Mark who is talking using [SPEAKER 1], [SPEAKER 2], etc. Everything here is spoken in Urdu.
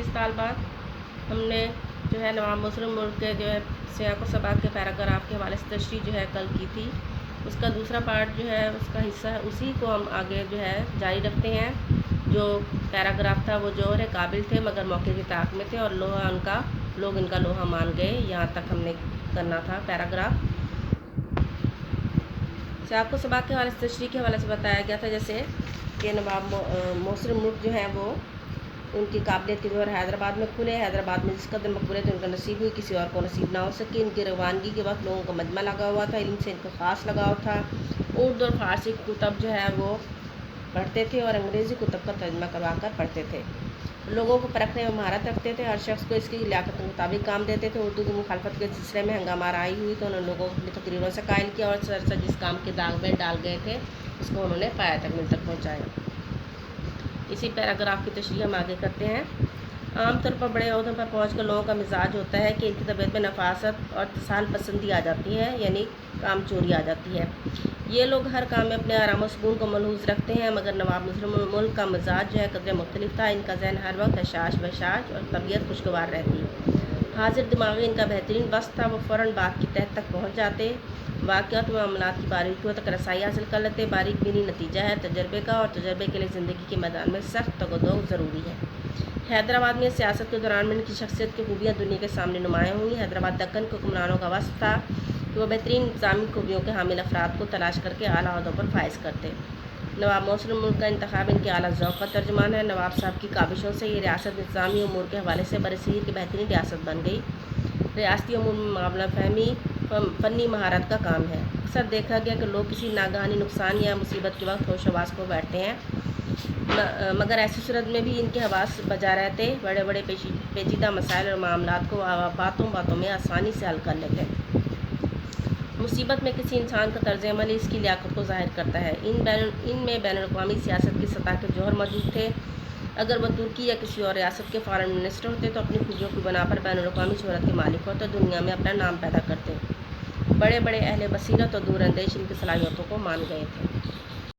[SPEAKER 1] عزیز طالبات، ہم نے جو ہے نواب مسلم ملک کے جو ہے سیاق و سباق کے پیراگراف کے حوالے سے تشریح جو ہے کل کی تھی. اس کا دوسرا پارٹ جو ہے اس کا حصہ ہے، اسی کو ہم آگے جو ہے جاری رکھتے ہیں. جو پیراگراف تھا وہ جوہر قابل تھے مگر موقع کی طاق میں تھے، اور لوگ ان کا لوہا مان گئے. یہاں تک ہم نے کرنا تھا پیراگراف. سیاق و سباق کے حوالے سے تشریح کے حوالے سے بتایا گیا تھا جیسے کہ نواب مسلم ملک جو ہے وہ ان کی قابلیت کے جوہر حیدرآباد میں کھلے. حیدرآباد میں جس قدر مقبولیت ان کا نصیب ہوئی کسی اور کو نصیب نہ ہو سکی. ان کی روانگی کے وقت لوگوں کا مجمع لگا ہوا تھا، علم سے ان کا خاص لگاؤ تھا. اردو اور فارسی کتب جو ہے وہ پڑھتے تھے اور انگریزی کتب کا ترجمہ کروا کر پڑھتے تھے. لوگوں کو پرکھنے میں مہارت رکھتے تھے، ہر شخص کو اس کی لیاقت کے مطابق کام دیتے تھے. اردو کی مخالفت کے سلسلے میں ہنگامہ آرائی ہوئی تو انہوں نے لوگوں کو اپنی تقریروں سے قائل کیا، اور سرسر جس کام کے داغ میں ڈال گئے تھے اس کو انہوں نے پایا تکمیل تک پہنچایا. اسی پیراگراف کی تشریح ہم آگے کرتے ہیں. عام طور پر بڑے عہدوں پر پہنچ کر لوگوں کا مزاج ہوتا ہے کہ ان کی طبیعت میں نفاست اور اتصال پسندی آ جاتی ہے، یعنی کام چوری آ جاتی ہے. یہ لوگ ہر کام میں اپنے آرام و سکون کو ملحوظ رکھتے ہیں، مگر نواب مسلم ملک کا مزاج جو ہے قدرے مختلف تھا. ان کا ذہن ہر وقت حشاش بشاش اور طبیعت خوشگوار رہتی. حاضر دماغی ان کا بہترین وصف تھا. وہ فوراً بات کی تہہ تک پہنچ جاتے، واقعات و معاملات کی باریکیوں تک رسائی حاصل کر لیتے. باریک بینی نتیجہ ہے تجربے کا، اور تجربے کے لیے زندگی کے میدان میں سخت تگ و دو ضروری ہے. حیدرآباد میں سیاست کے دوران میں ان کی شخصیت کی خوبیاں دنیا کے سامنے نمایاں ہوئیں. حیدرآباد دکن کے حکمرانوں کا وصف تھا کہ وہ بہترین انتظامی خوبیوں کے حامل افراد کو تلاش کر کے اعلیٰ عہدوں پر فائز کرتے. نواب مسلم ملک کا انتخاب ان کے اعلیٰ ذوق کا ترجمان ہے. نواب صاحب کی کاوشوں سے یہ ریاست انتظامی امور کے حوالے سے برصغیر کی بہترین ریاست بن گئی. ریاستی امور میں معاملہ فہمی فنی مہارت کا کام ہے. اکثر دیکھا گیا کہ لوگ کسی ناگہانی نقصان یا مصیبت کے وقت ہوش و حواس کھو بیٹھتے ہیں، مگر ایسی صورت میں بھی ان کے حواس بجا رہتے، بڑے بڑے پیچیدہ مسائل اور معاملات کو باتوں میں آسانی سے حل کر لیتے. مصیبت میں کسی انسان کا طرز عمل اس کی لیاقت کو ظاہر کرتا ہے. ان میں بین الاقوامی سیاست کی سطح کے جوہر موجود تھے. اگر وہ ترکی یا کسی اور ریاست کے فارن منسٹر ہوتے تو اپنی خوبیوں کی بنا پر بین الاقوامی شہرت کے مالک ہوتے، دنیا میں اپنا نام پیدا کرتے. بڑے بڑے اہل بصیرت اور دور اندیش ان کی صلاحیتوں کو مان گئے تھے.